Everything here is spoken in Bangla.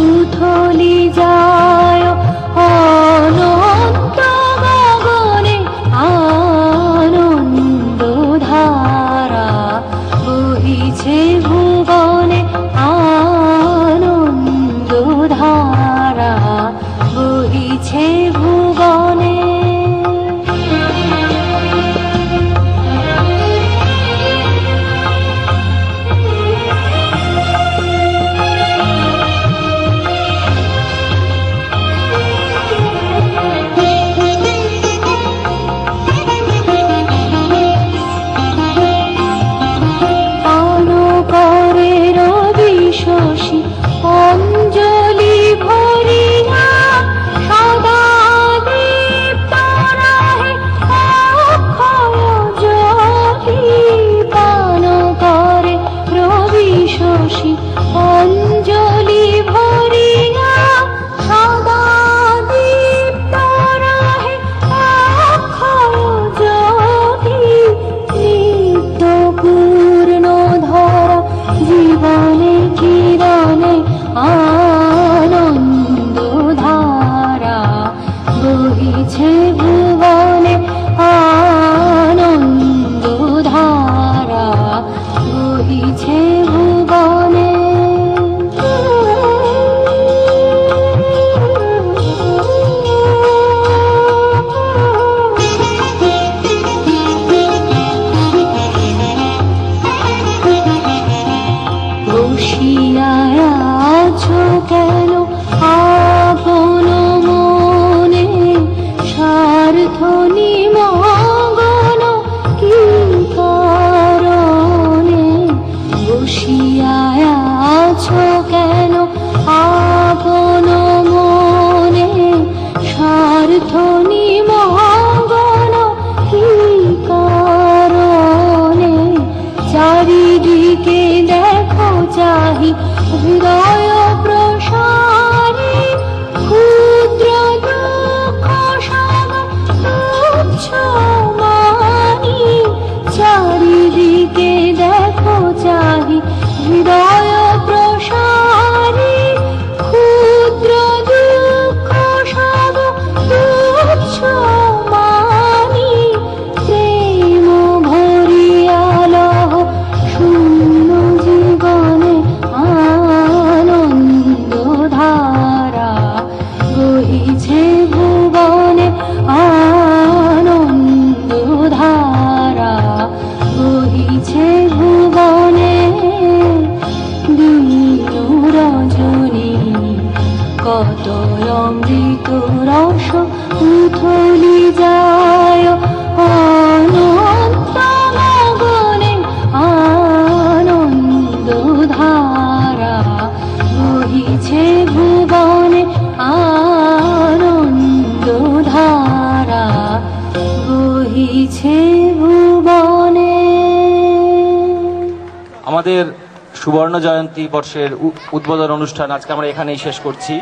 উথলি যায় অনন্ত গগনে আনন্দ ধারা বহিছে ভুবনে আনন্দ ধারা বহিছে ভুবনে অঞ্জলি ভরিয়া সদা দীপ্ত রাহে অক্ষয় জ্যোতি পান করে রবি শশী অঞ্জলি ভরিয়া সদা দীপ্ত রাহে অক্ষয় জ্যোতি নিত্য পূর্ণ ধরা জীবনে কিরণে আনন্দ ধারা বহিছে ভুবনে আনন্দ ধারা বহিছে ভুবনে বসিয়া আছো কেন আপন মনে স্বার্থ নিমগ্ন কি কারণে বসিয়া আছো কেন আপন মনে স্বার্থ নিমগ্ন কি কারণে চারিদিকে দেখো চাহি হৃদয় প্রসারী ক্ষুদ্র দুঃখ সব তুচ্ছ মানি চারিদিকে দেখো চাহি হৃদয় প্রসারী ক্ষুদ্র দুঃখ সব তুচ্ছ মানি প্রেম ভরিয়া লহ শূন্য জীবনে আনন্দ ধারা বহিছে ভুবনে আনন্দ ধারা বহিছে ভুবনে দিন রজনী কত অমৃত রস উথলি যায় অনন্ত গগনে আনন্দ ধারা বহিছে ভুবনে আনন্দ ধারা বহিছে ভুবনে। আমাদের সুবর্ণ জয়ন্তী বর্ষের উদ্বোধন অনুষ্ঠান আজকে আমরা এখানেই শেষ করছি।